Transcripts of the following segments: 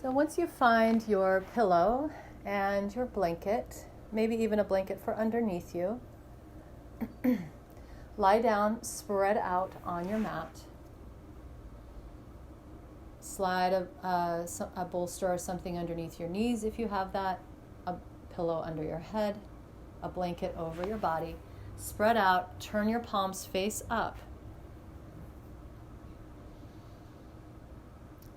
So once you find your pillow and your blanket, maybe even a blanket for underneath you, lie down, spread out on your mat. Slide a bolster or something underneath your knees if you have that, a pillow under your head, a blanket over your body. Spread out, turn your palms face up.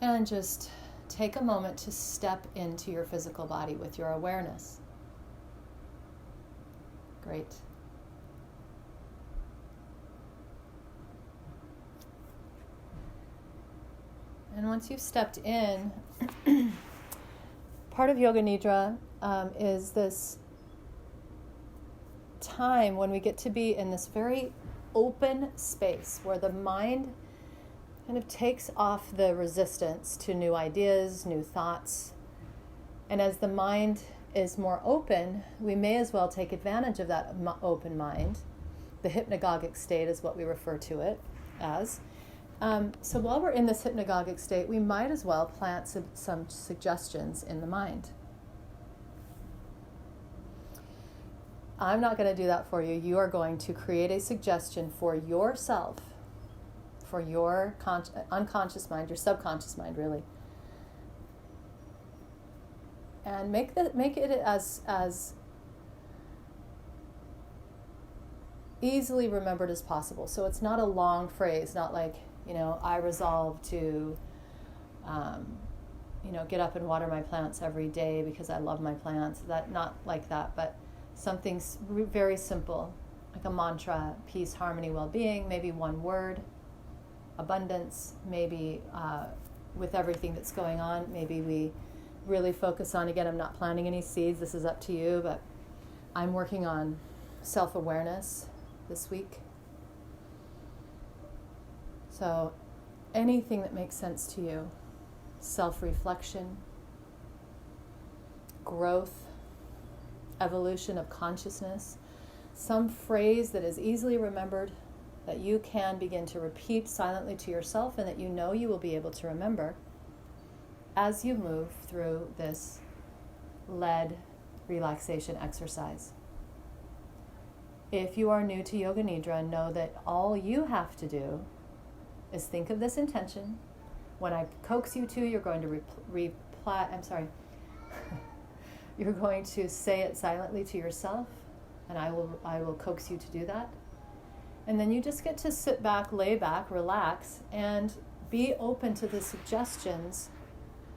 And just take a moment to step into your physical body with your awareness. Great. And once you've stepped in, part of Yoga Nidra is this time when we get to be in this very open space where the mind kind of takes off the resistance to new ideas, new thoughts. And as the mind is more open, we may as well take advantage of that open mind. The hypnagogic state is what we refer to it as. So while we're in this hypnagogic state, we might as well plant some suggestions in the mind. I'm not going to do that for you. You are going to create a suggestion for yourself, for your unconscious mind, your subconscious mind, really. And make it as easily remembered as possible. So it's not a long phrase, not like, I resolve to, get up and water my plants every day because I love my plants. Not like that, but something very simple, like a mantra: peace, harmony, well-being, maybe one word, abundance, maybe with everything that's going on, maybe we really focus on, again, I'm not planting any seeds, this is up to you, but I'm working on self-awareness this week. So anything that makes sense to you, self-reflection, growth, evolution of consciousness, some phrase that is easily remembered that you can begin to repeat silently to yourself and that you know you will be able to remember as you move through this lead relaxation exercise. If you are new to Yoga Nidra, know that all you have to do is think of this intention. When I coax you to, you're going to you're going to say it silently to yourself, and I will coax you to do that. And then you just get to sit back, lay back, relax, and be open to the suggestions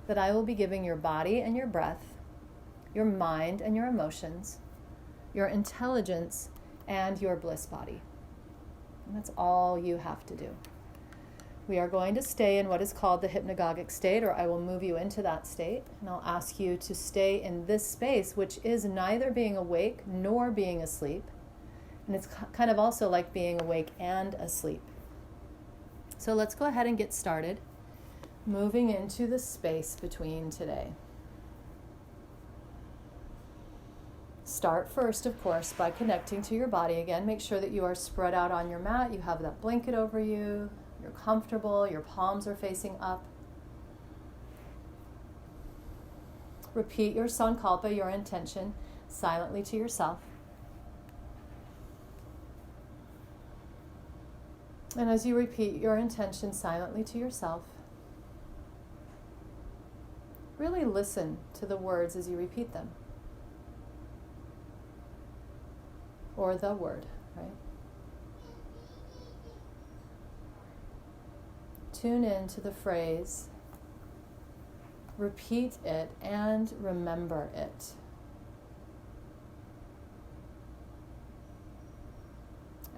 that I will be giving your body and your breath, your mind and your emotions, your intelligence, and your bliss body. And that's all you have to do. We are going to stay in what is called the hypnagogic state, or I will move you into that state, and I'll ask you to stay in this space, which is neither being awake nor being asleep. And it's kind of also like being awake and asleep. So let's go ahead and get started, moving into the space between today. Start first, of course, by connecting to your body again. Make sure that you are spread out on your mat. You have that blanket over you. You're comfortable. Your palms are facing up. Repeat your sankalpa, your intention, silently to yourself. And as you repeat your intention silently to yourself, really listen to the words as you repeat them. Or the word, right? Tune in to the phrase, repeat it, and remember it.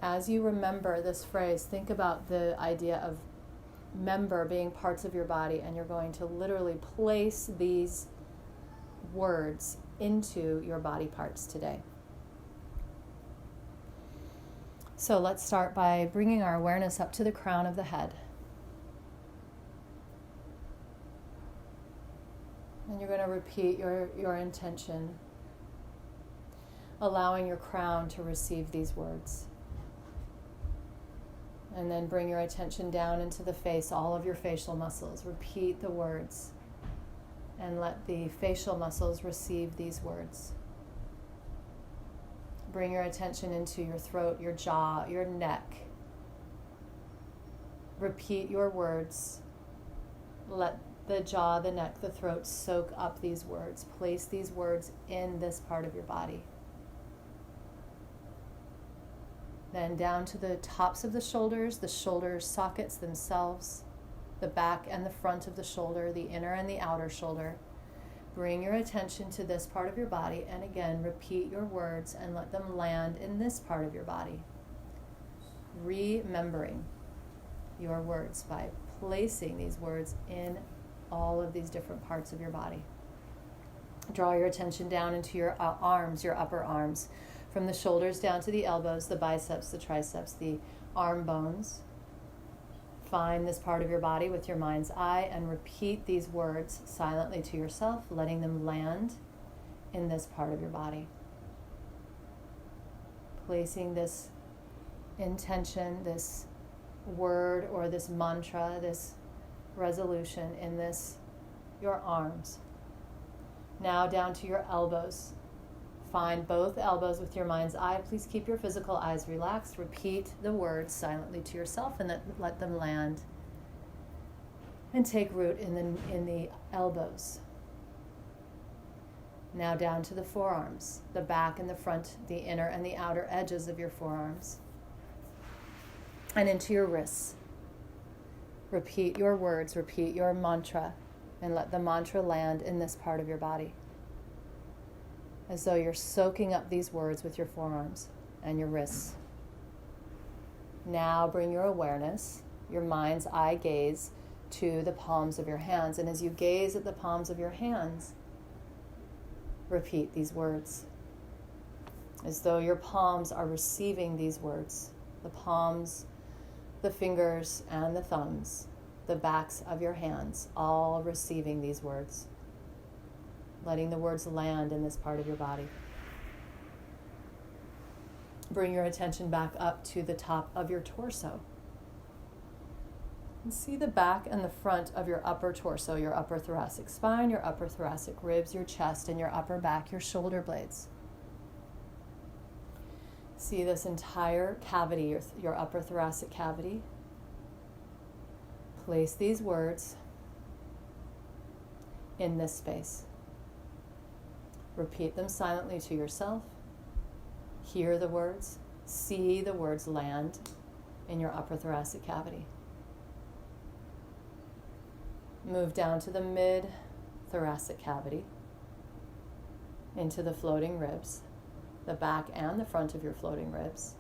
As you remember this phrase, think about the idea of member being parts of your body, and you're going to literally place these words into your body parts today. So let's start by bringing our awareness up to the crown of the head. And you're going to repeat your intention, allowing your crown to receive these words. And then bring your attention down into the face, all of your facial muscles. Repeat the words. and let the facial muscles receive these words. Bring your attention into your throat, your jaw, your neck. Repeat your words. Let the jaw, the neck, the throat soak up these words. Place these words in this part of your body. Then down to the tops of the shoulder sockets themselves, the back and the front of the shoulder, the inner and the outer shoulder. Bring your attention to this part of your body, and again, repeat your words and let them land in this part of your body. Remembering your words by placing these words in all of these different parts of your body. Draw your attention down into your arms, your upper arms, from the shoulders down to the elbows, the biceps, the triceps, the arm bones. Find this part of your body with your mind's eye and repeat these words silently to yourself, letting them land in this part of your body. Placing this intention, this word or this mantra, this resolution in your arms. Now down to your elbows. Find both elbows with your mind's eye. Please keep your physical eyes relaxed. Repeat the words silently to yourself and then let them land and take root in the elbows. Now down to the forearms, the back and the front, the inner and the outer edges of your forearms, and into your wrists. Repeat your words, repeat your mantra, and let the mantra land in this part of your body, as though you're soaking up these words with your forearms and your wrists. Now bring your awareness, your mind's eye gaze, to the palms of your hands. And as you gaze at the palms of your hands, repeat these words, as though your palms are receiving these words. The palms, the fingers, and the thumbs, the backs of your hands, all receiving these words. Letting the words land in this part of your body. Bring your attention back up to the top of your torso. And see the back and the front of your upper torso, your upper thoracic spine, your upper thoracic ribs, your chest, and your upper back, your shoulder blades. See this entire cavity, your upper thoracic cavity. Place these words in this space. Repeat them silently to yourself. Hear the words. See the words land in your upper thoracic cavity. Move down to the mid-thoracic cavity, into the floating ribs, the back and the front of your floating ribs.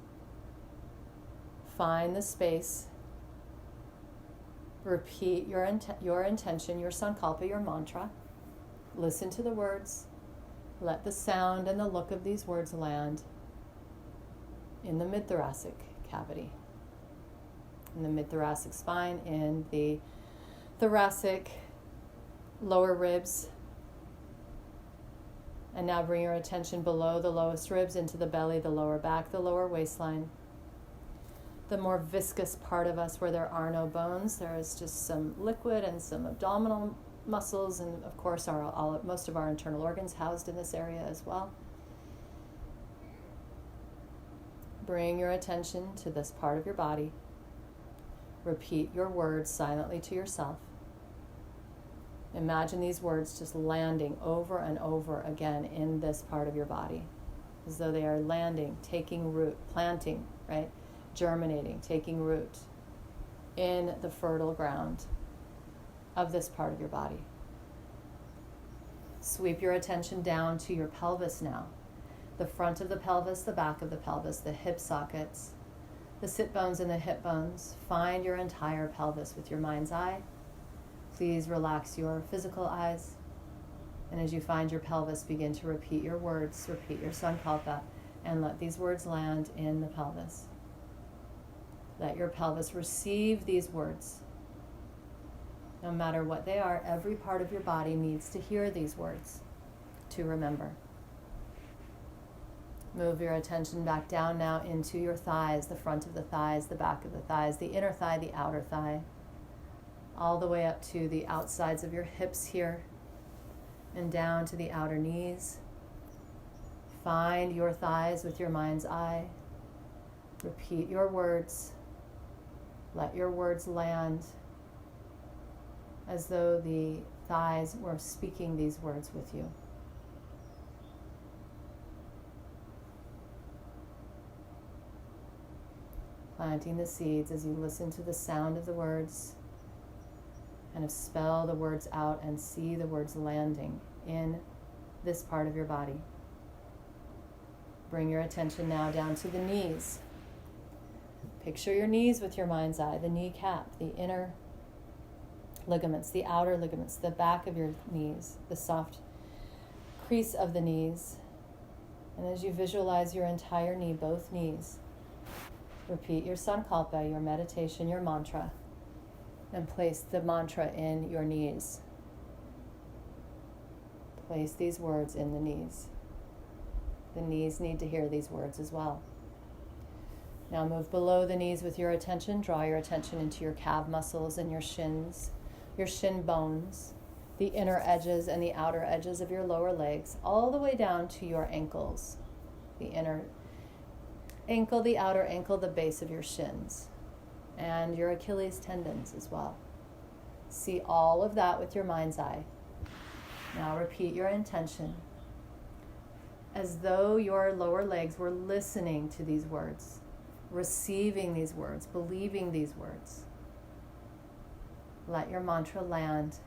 Find the space. Repeat your intention, your sankalpa, your mantra. Listen to the words. Let the sound and the look of these words land in the mid-thoracic cavity, in the mid-thoracic spine, in the thoracic lower ribs. And now bring your attention below the lowest ribs into the belly, the lower back, the lower waistline. The more viscous part of us where there are no bones. There is just some liquid and some abdominal muscles, and of course most of our internal organs housed in this area as well. Bring your attention to this part of your body. Repeat your words silently to yourself. Imagine these words just landing over and over again in this part of your body, as though they are landing, taking root, planting, right? Germinating, taking root in the fertile ground of this part of your body. Sweep your attention down to your pelvis now. The front of the pelvis, the back of the pelvis, the hip sockets, the sit bones and the hip bones. Find your entire pelvis with your mind's eye. Please relax your physical eyes. And as you find your pelvis, begin to repeat your words, repeat your sankalpa, and let these words land in the pelvis. Let your pelvis receive these words. No matter what they are, every part of your body needs to hear these words to remember. Move your attention back down now into your thighs, the front of the thighs, the back of the thighs, the inner thigh, the outer thigh, all the way up to the outsides of your hips here. and down to the outer knees. Find your thighs with your mind's eye. Repeat your words. Let your words land as though the thighs were speaking these words with you. Planting the seeds as you listen to the sound of the words, kind of spell the words out and see the words landing in this part of your body. Bring your attention now down to the knees. Picture your knees with your mind's eye, the kneecap, the inner ligaments, the outer ligaments, the back of your knees, the soft crease of the knees. And as you visualize your entire knee, both knees, repeat your sankalpa, your meditation, your mantra, and place the mantra in your knees. Place these words in the knees. The knees need to hear these words as well. Now move below the knees with your attention. Draw your attention into your calf muscles and your shins, your shin bones, the inner edges and the outer edges of your lower legs, all the way down to your ankles, the inner ankle, the outer ankle, the base of your shins, and your Achilles tendons as well. See all of that with your mind's eye. Now repeat your intention as though your lower legs were listening to these words, receiving these words, believing these words. Let your mantra land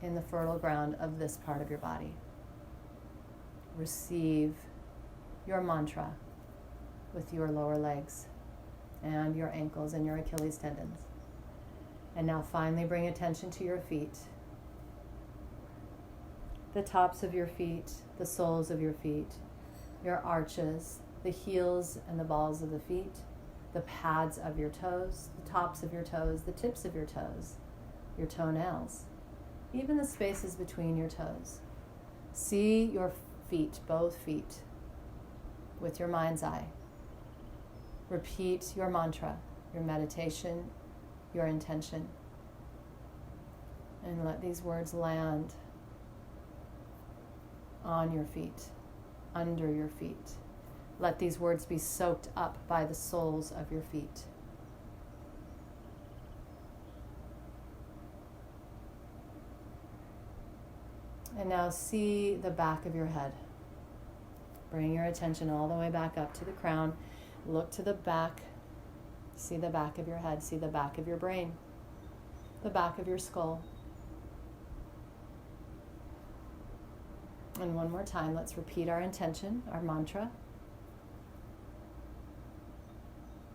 in the fertile ground of this part of your body. Receive your mantra with your lower legs and your ankles and your Achilles tendons. And now finally bring attention to your feet. The tops of your feet, the soles of your feet, your arches, the heels and the balls of the feet, the pads of your toes, the tops of your toes, the tips of your toes, your toenails, even the spaces between your toes. See your feet, both feet, with your mind's eye. Repeat your mantra, your meditation, your intention, and let these words land on your feet, under your feet. Let these words be soaked up by the soles of your feet. And now see the back of your head. Bring your attention all the way back up to the crown. Look to the back. See the back of your head. See the back of your brain. The back of your skull. And one more time, let's repeat our intention, our mantra.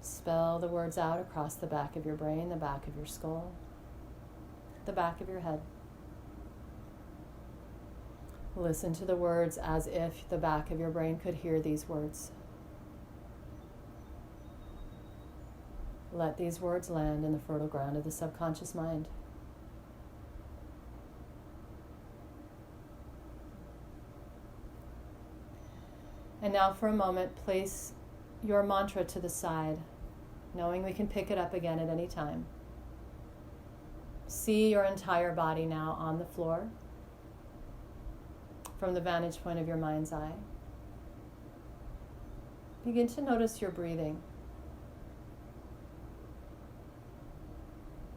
Spell the words out across the back of your brain, the back of your skull, the back of your head. Listen to the words as if the back of your brain could hear these words. Let these words land in the fertile ground of the subconscious mind. And now for a moment, place your mantra to the side, knowing we can pick it up again at any time. See your entire body now on the floor from the vantage point of your mind's eye. Begin to notice your breathing.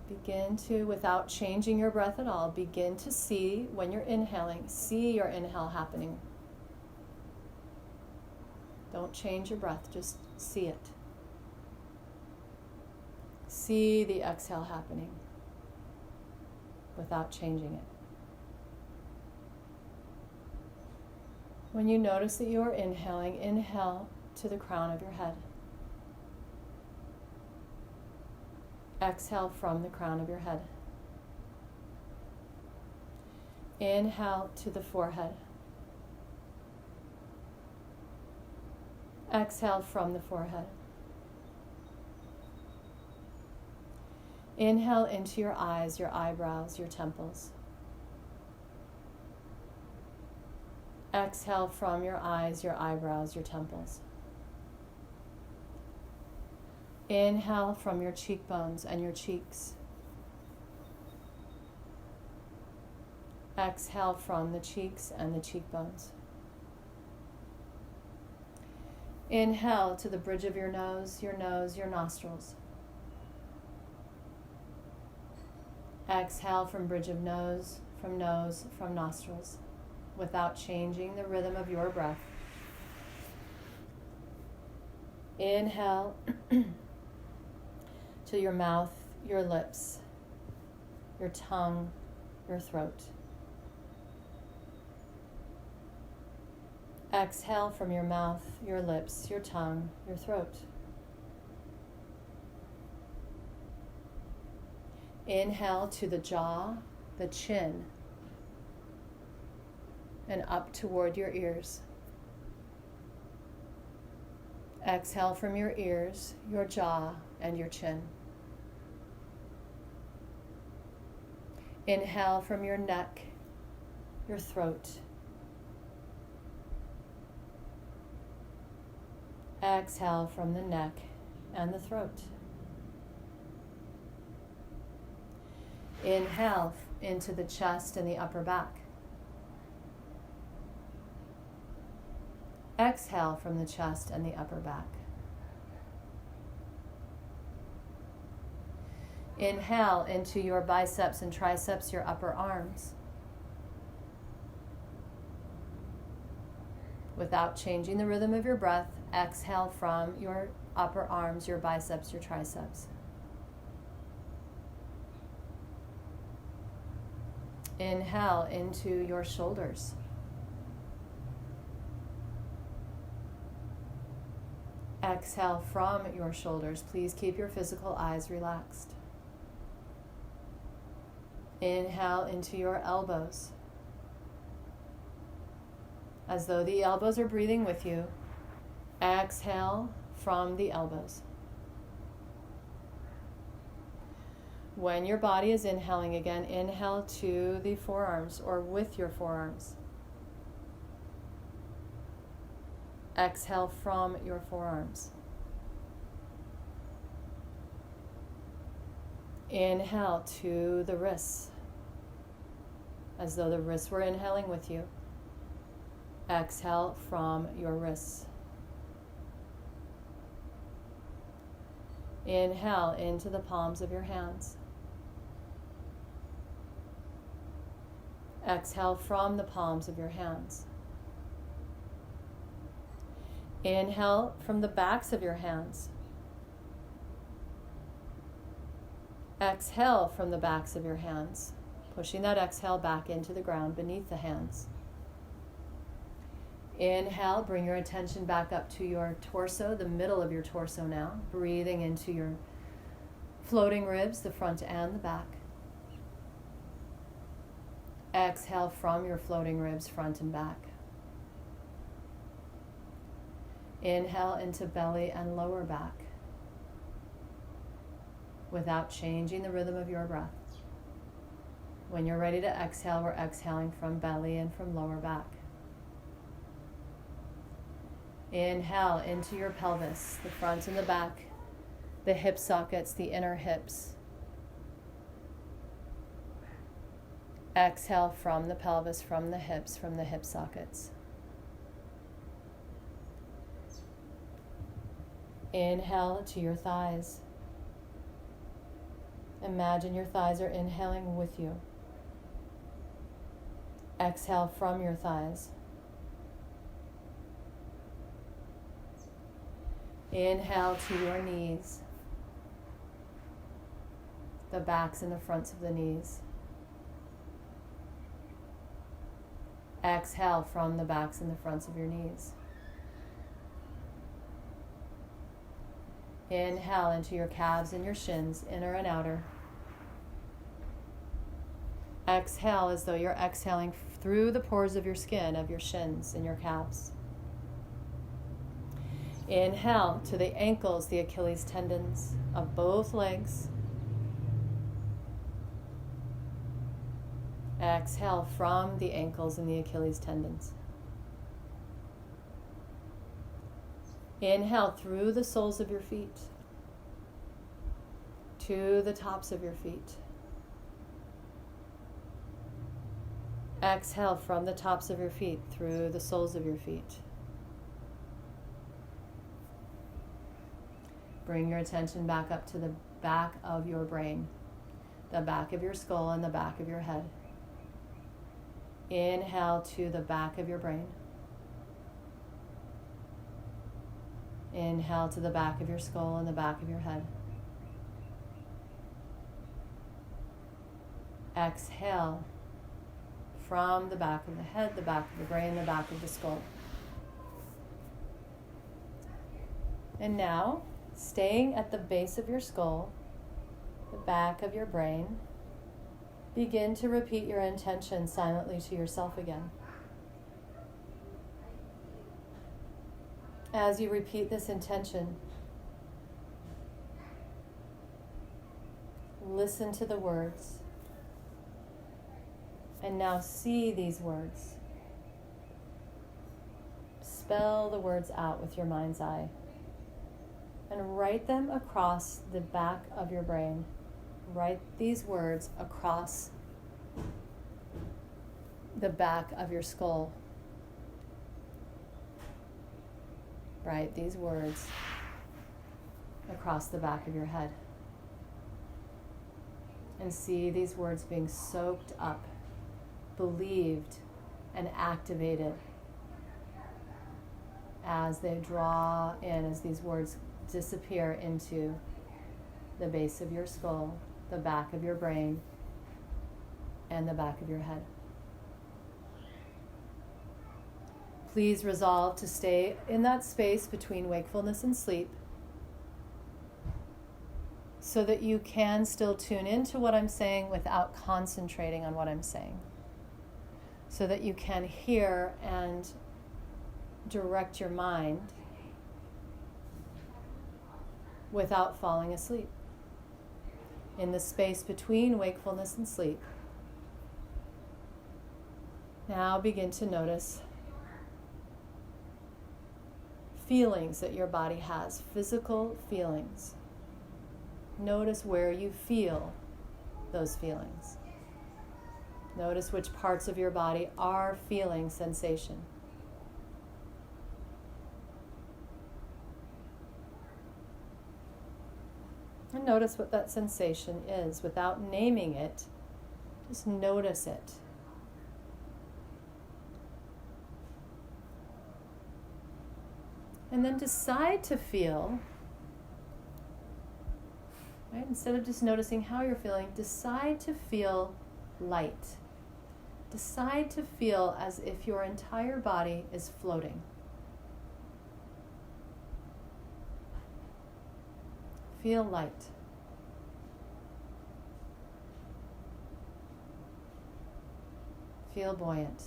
Begin to, without changing your breath at all, begin to see when you're inhaling, see your inhale happening. Don't change your breath, just see it. See the exhale happening without changing it. When you notice that you are inhaling, inhale to the crown of your head. Exhale from the crown of your head. Inhale to the forehead. Exhale from the forehead. Inhale into your eyes, your eyebrows, your temples. Exhale from your eyes, your eyebrows, your temples. Inhale from your cheekbones and your cheeks. Exhale from the cheeks and the cheekbones. Inhale to the bridge of your nose, your nostrils. Exhale from bridge of nose, from nostrils, without changing the rhythm of your breath. Inhale to your mouth, your lips, your tongue, your throat. Exhale from your mouth, your lips, your tongue, your throat. Inhale to the jaw, the chin, and up toward your ears. Exhale from your ears, your jaw, and your chin. Inhale from your neck, your throat. Exhale from the neck and the throat. Inhale into the chest and the upper back. Exhale from the chest and the upper back. Inhale into your biceps and triceps, your upper arms. Without changing the rhythm of your breath, exhale from your upper arms, your biceps, your triceps. Inhale into your shoulders. Exhale from your shoulders. Please keep your physical eyes relaxed. Inhale into your elbows, as though the elbows are breathing with you. Exhale from the elbows. When your body is inhaling again, inhale to the forearms or with your forearms. Exhale from your forearms. Inhale to the wrists, as though the wrists were inhaling with you. Exhale from your wrists. Inhale into the palms of your hands. Exhale from the palms of your hands. Inhale from the backs of your hands. Exhale from the backs of your hands, pushing that exhale back into the ground beneath the hands. Inhale, bring your attention back up to your torso, the middle of your torso now, breathing into your floating ribs, the front and the back. Exhale from your floating ribs, front and back. Inhale into belly and lower back, without changing the rhythm of your breath. When you're ready to exhale, we're exhaling from belly and from lower back. Inhale into your pelvis, the front and the back, the hip sockets, the inner hips. Exhale from the pelvis, from the hips, from the hip sockets. Inhale to your thighs. Imagine your thighs are inhaling with you. Exhale from your thighs. Inhale to your knees, the backs and the fronts of the knees. Exhale from the backs and the fronts of your knees. Inhale into your calves and your shins, inner and outer. Exhale as though you're exhaling through the pores of your skin, of your shins and your calves. Inhale to the ankles, the Achilles tendons of both legs. Exhale from the ankles and the Achilles tendons. Inhale through the soles of your feet to the tops of your feet. Exhale from the tops of your feet through the soles of your feet. Bring your attention back up to the back of your brain, the back of your skull and the back of your head. Inhale to the back of your brain. Inhale to the back of your skull and the back of your head. Exhale from the back of the head, the back of the brain, the back of the skull. And now, staying at the base of your skull, the back of your brain, begin to repeat your intention silently to yourself again. As you repeat this intention, listen to the words, and now see these words. Spell the words out with your mind's eye, and write them across the back of your brain. Write these words across the back of your skull. Write these words across the back of your head. And see these words being soaked up, believed, and activated as they draw in, as these words disappear into the base of your skull, the back of your brain, and the back of your head. Please resolve to stay in that space between wakefulness and sleep so that you can still tune into what I'm saying without concentrating on what I'm saying, so that you can hear and direct your mind without falling asleep. In the space between wakefulness and sleep, now begin to notice feelings that your body has, physical feelings. Notice where you feel those feelings. Notice which parts of your body are feeling sensation. And notice what that sensation is without naming it. Just notice it. And then decide to feel, right? Instead of just noticing how you're feeling, decide to feel light. Decide to feel as if your entire body is floating. Feel light. Feel buoyant.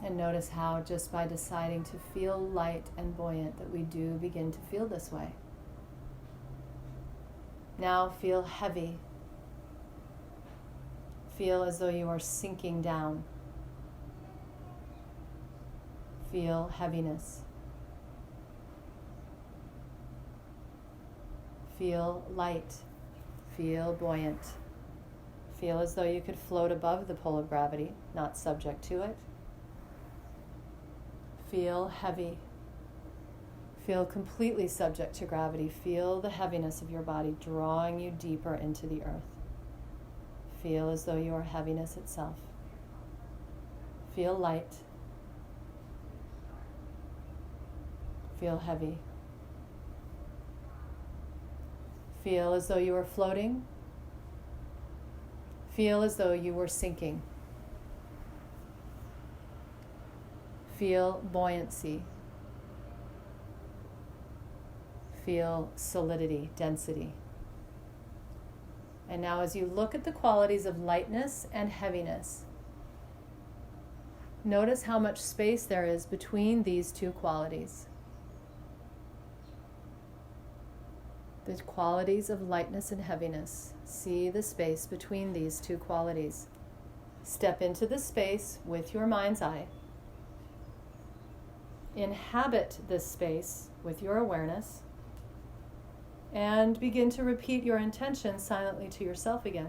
And notice how just by deciding to feel light and buoyant that we do begin to feel this way. Now feel heavy. Feel as though you are sinking down. Feel heaviness. Feel light. Feel buoyant. Feel as though you could float above the pull of gravity, not subject to it. Feel heavy. Feel completely subject to gravity. Feel the heaviness of your body drawing you deeper into the earth. Feel as though you are heaviness itself. Feel light. Feel heavy. Feel as though you are floating. Feel as though you were sinking. Feel buoyancy. Feel solidity, density. And now as you look at the qualities of lightness and heaviness, notice how much space there is between these two qualities. The qualities of lightness and heaviness. See the space between these two qualities. Step into the space with your mind's eye. Inhabit this space with your awareness. And begin to repeat your intention silently to yourself again.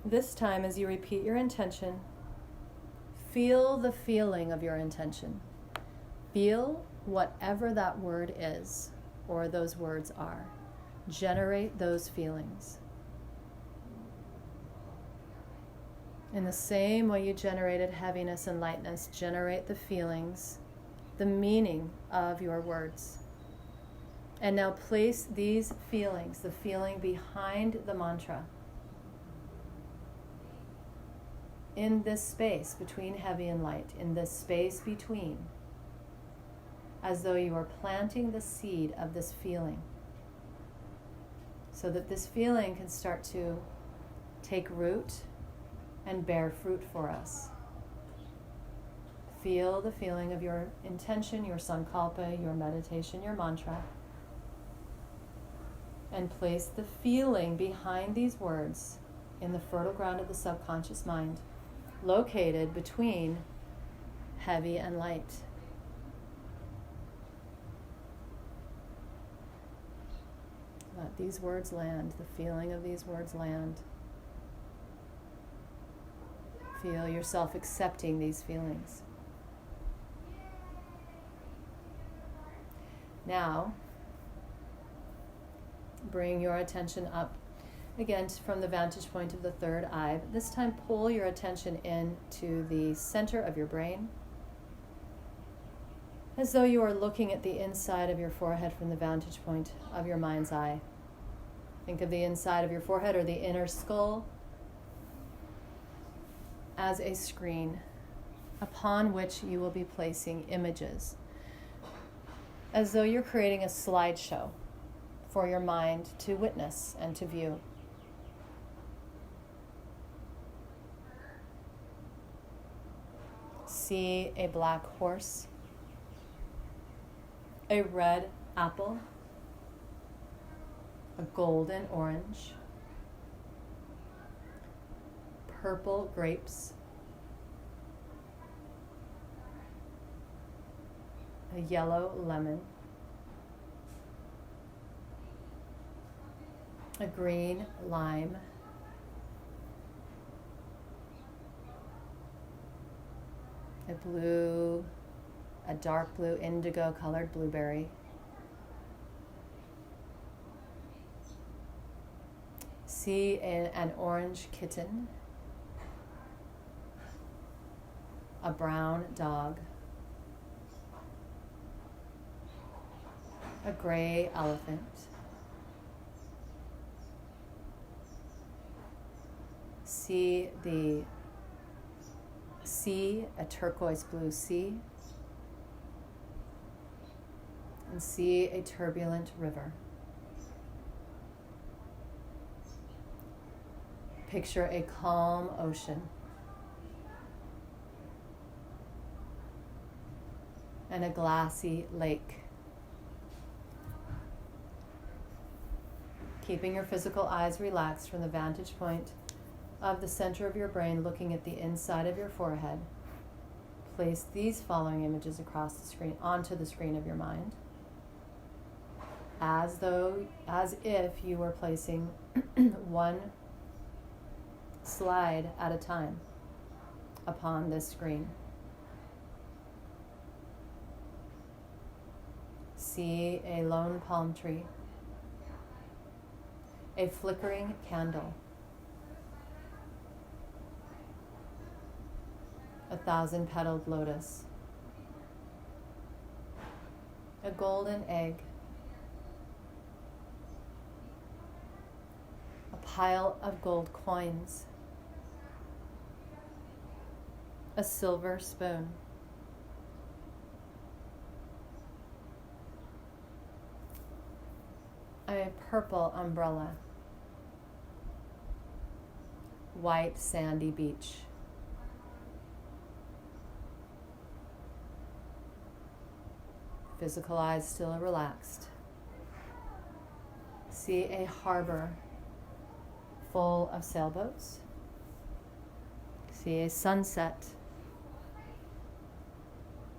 This time, as you repeat your intention, feel the feeling of your intention. Feel whatever that word is or those words are. Generate those feelings. In the same way you generated heaviness and lightness, generate the feelings, the meaning of your words. And now place these feelings, the feeling behind the mantra, in this space between heavy and light, in this space between, as though you are planting the seed of this feeling, so that this feeling can start to take root and bear fruit for us. Feel the feeling of your intention, your sankalpa, your meditation, your mantra, and place the feeling behind these words in the fertile ground of the subconscious mind, located between heavy and light. Let these words land, the feeling of these words land. Feel yourself accepting these feelings. Now, bring your attention up again from the vantage point of the third eye. But this time, pull your attention into the center of your brain, as though you are looking at the inside of your forehead from the vantage point of your mind's eye. Think of the inside of your forehead or the inner skull as a screen upon which you will be placing images, as though you're creating a slideshow for your mind to witness and to view. See a black horse, a red apple, a golden orange, purple grapes, a yellow lemon, a green lime, a dark blue indigo colored blueberry, see an orange kitten, a brown dog, a gray elephant, see the sea, a turquoise blue sea, and see a turbulent river. Picture a calm ocean and a glassy lake. Keeping your physical eyes relaxed from the vantage point of the center of your brain, looking at the inside of your forehead, place these following images across the screen, onto the screen of your mind, as if you were placing one slide at a time upon this screen. See a lone palm tree, a flickering candle, 1,000-petaled lotus, a golden egg, a pile of gold coins, a silver spoon, a purple umbrella, white sandy beach, physical eyes still relaxed. See a harbor full of sailboats. See a sunset,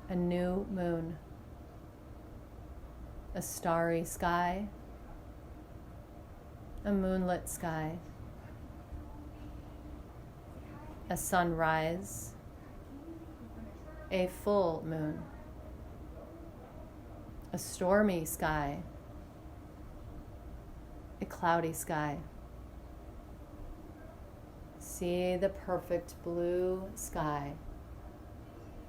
a new moon, a starry sky, a moonlit sky, a sunrise, a full moon, a stormy sky, a cloudy sky. See the perfect blue sky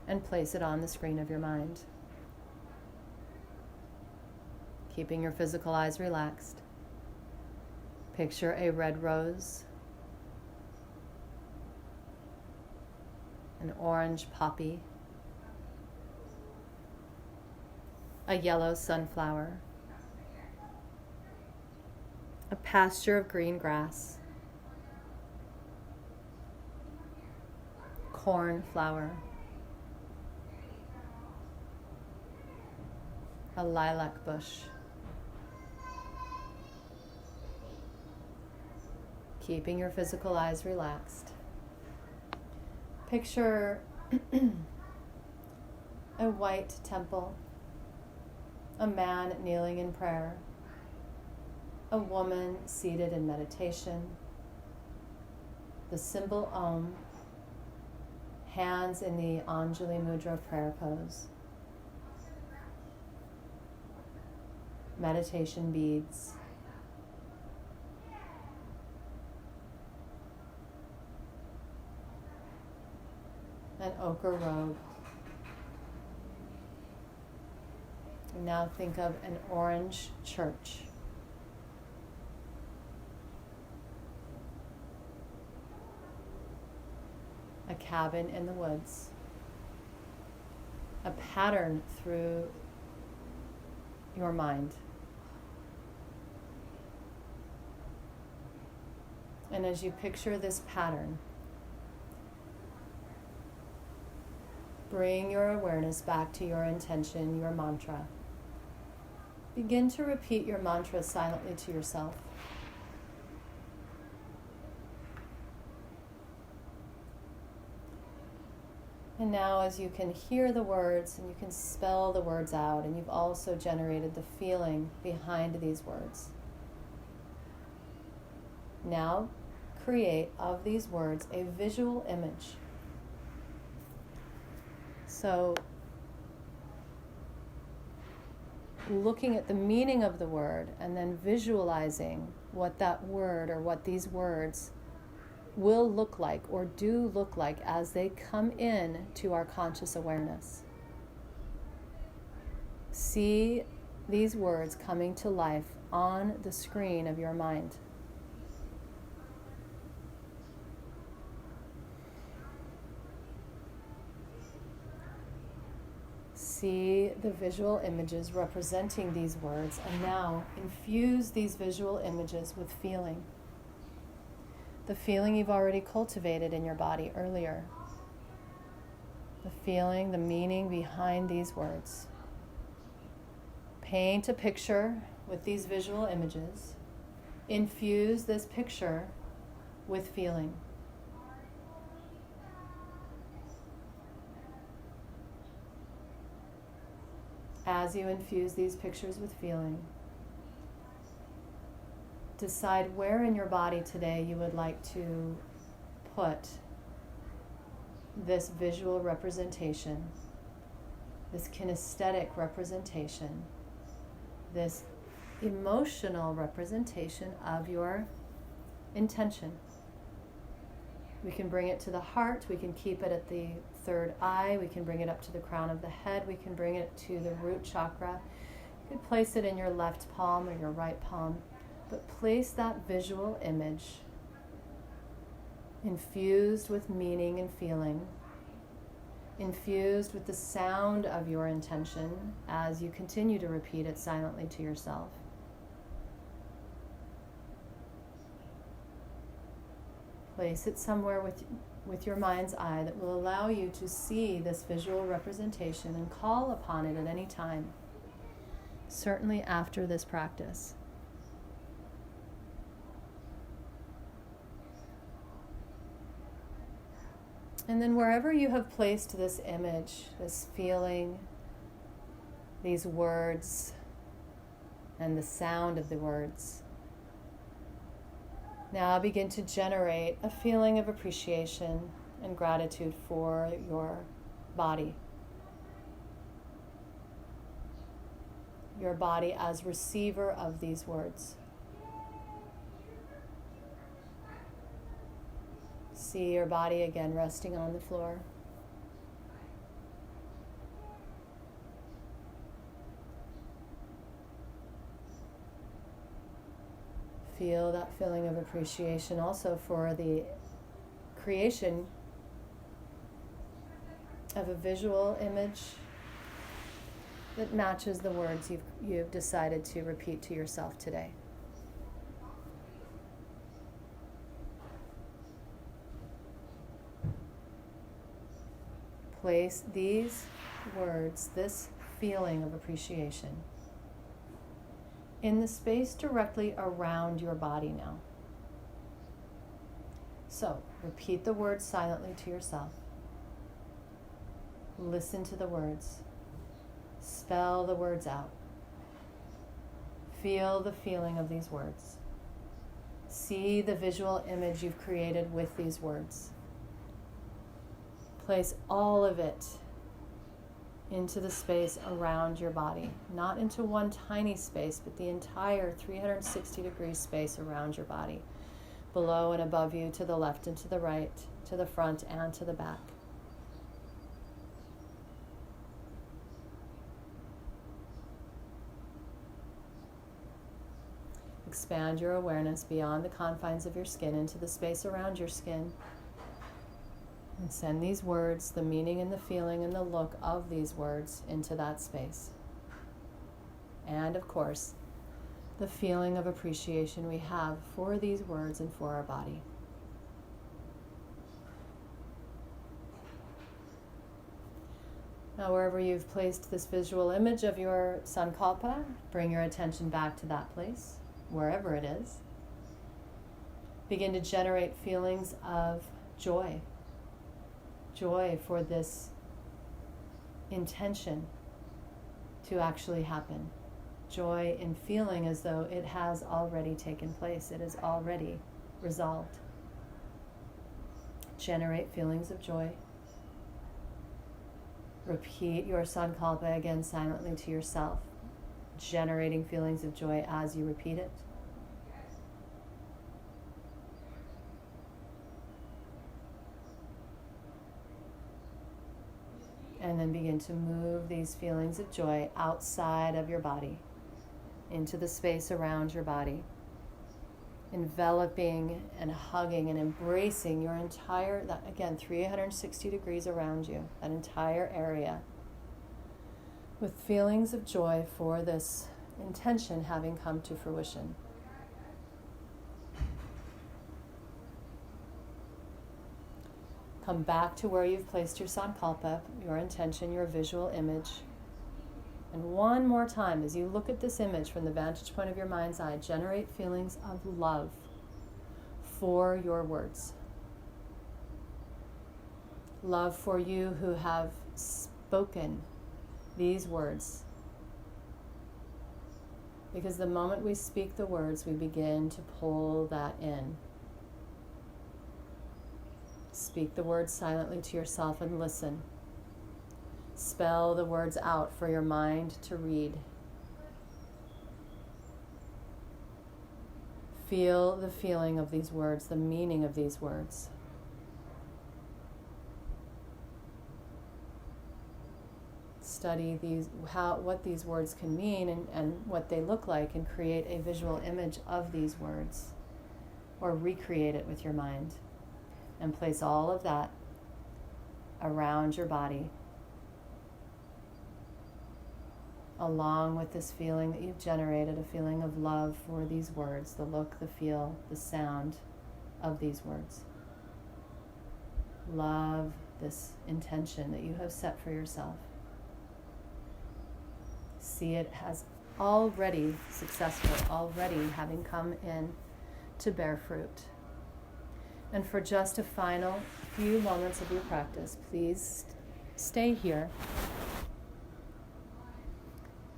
and place it on the screen of your mind. Keeping your physical eyes relaxed. Picture a red rose, an orange poppy, a yellow sunflower, a pasture of green grass, cornflower, a lilac bush. Keeping your physical eyes relaxed. Picture a white temple, a man kneeling in prayer, a woman seated in meditation, the symbol Om, hands in the Anjali Mudra prayer pose, meditation beads, an ochre robe. And now think of an orange church. A cabin in the woods. A pattern through your mind. And as you picture this pattern, bring your awareness back to your intention, your mantra. Begin to repeat your mantra silently to yourself. And now as you can hear the words and you can spell the words out, and you've also generated the feeling behind these words. Now create of these words a visual image. So, looking at the meaning of the word and then visualizing what that word or what these words will look like or do look like as they come in to our conscious awareness. See these words coming to life on the screen of your mind. See the visual images representing these words, and now infuse these visual images with feeling. The feeling you've already cultivated in your body earlier. The feeling, the meaning behind these words. Paint a picture with these visual images. Infuse this picture with feeling. As you infuse these pictures with feeling, decide where in your body today you would like to put this visual representation, this kinesthetic representation, this emotional representation of your intention. We can bring it to the heart, we can keep it at the third eye, we can bring it up to the crown of the head, we can bring it to the root chakra. You could place it in your left palm or your right palm, but place that visual image infused with meaning and feeling, infused with the sound of your intention as you continue to repeat it silently to yourself. Place it somewhere with your mind's eye that will allow you to see this visual representation and call upon it at any time, certainly after this practice. And then wherever you have placed this image, this feeling, these words, and the sound of the words, now begin to generate a feeling of appreciation and gratitude for your body. Your body as receiver of these words. See your body again resting on the floor. Feel that feeling of appreciation also for the creation of a visual image that matches the words you've decided to repeat to yourself today. Place these words, this feeling of appreciation, in the space directly around your body now. So, repeat the words silently to yourself. Listen to the words. Spell the words out. Feel the feeling of these words. See the visual image you've created with these words. Place all of it into the space around your body, not into one tiny space, but the entire 360-degree space around your body, below and above you, to the left and to the right, to the front and to the back. Expand your awareness beyond the confines of your skin into the space around your skin. And send these words, the meaning and the feeling and the look of these words, into that space. And of course, the feeling of appreciation we have for these words and for our body. Now, wherever you've placed this visual image of your sankalpa, bring your attention back to that place, wherever it is. Begin to generate feelings of joy. Joy for this intention to actually happen. Joy in feeling as though it has already taken place. It is already resolved. Generate feelings of joy. Repeat your sankalpa again silently to yourself, generating feelings of joy as you repeat it. And then begin to move these feelings of joy outside of your body, into the space around your body, enveloping and hugging and embracing your entire, that again, 360 degrees around you, that entire area, with feelings of joy for this intention having come to fruition. Come back to where you've placed your sankalpa, your intention, your visual image. And one more time, as you look at this image from the vantage point of your mind's eye, generate feelings of love for your words. Love for you who have spoken these words. Because the moment we speak the words, we begin to pull that in. Speak the words silently to yourself and listen. Spell the words out for your mind to read. Feel the feeling of these words, the meaning of these words. Study what these words can mean and what they look like, and create a visual image of these words, or recreate it with your mind. And place all of that around your body, along with this feeling that you've generated, a feeling of love for these words, the look, the feel, the sound of these words. Love this intention that you have set for yourself. See it as already successful, already having come in to bear fruit. And for just a final few moments of your practice, please stay here,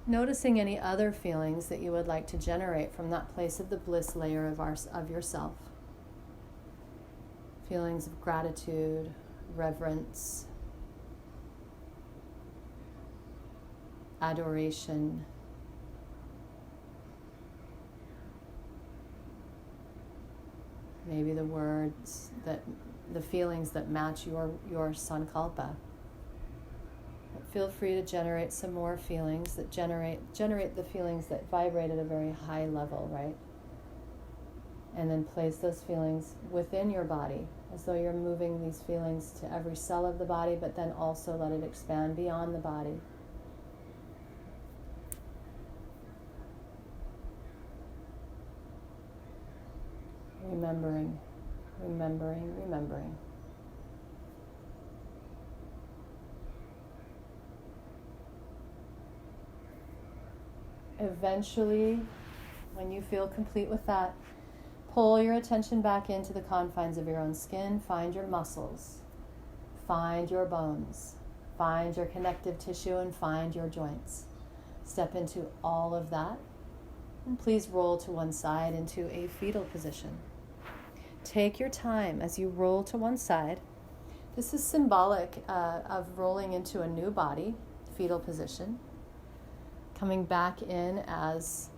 noticing any other feelings that you would like to generate from that place of the bliss layer of yourself. Feelings of gratitude, reverence, adoration, maybe the feelings that match your sankalpa. But feel free to generate some more feelings that generate the feelings that vibrate at a very high level, right? And then place those feelings within your body, as though you're moving these feelings to every cell of the body, but then also let it expand beyond the body. Remembering, remembering, remembering. Eventually, when you feel complete with that, pull your attention back into the confines of your own skin. Find your muscles, find your bones, find your connective tissue, and find your joints. Step into all of that, and please roll to one side into a fetal position. Take your time as you roll to one side. This is symbolic of rolling into a new body, fetal position, coming back in as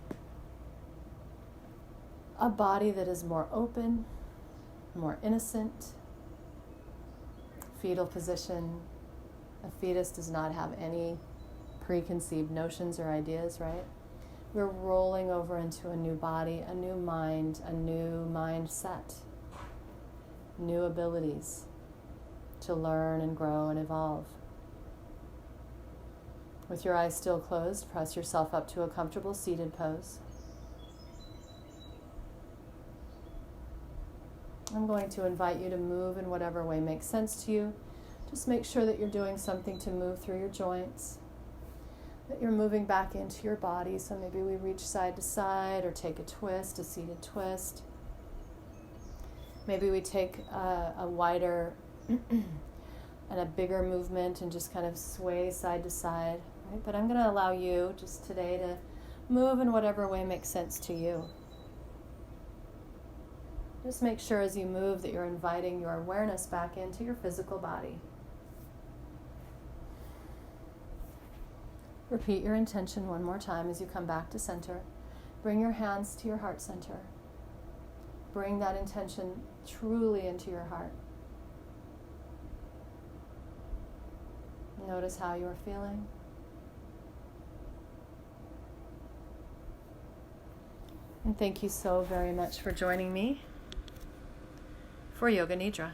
a body that is more open, more innocent. Fetal position, a fetus does not have any preconceived notions or ideas, right? We're rolling over into a new body, a new mind, a new mindset, new abilities to learn and grow and evolve. With your eyes still closed, press yourself up to a comfortable seated pose. I'm going to invite you to move in whatever way makes sense to you. Just make sure that you're doing something to move through your joints, that you're moving back into your body. So maybe we reach side to side or take a twist, a seated twist. Maybe we take a wider and a bigger movement and just kind of sway side to side. Right? But I'm going to allow you just today to move in whatever way makes sense to you. Just make sure as you move that you're inviting your awareness back into your physical body. Repeat your intention one more time as you come back to center. Bring your hands to your heart center. Bring that intention truly into your heart. Notice how you're feeling. And thank you so very much for joining me for Yoga Nidra.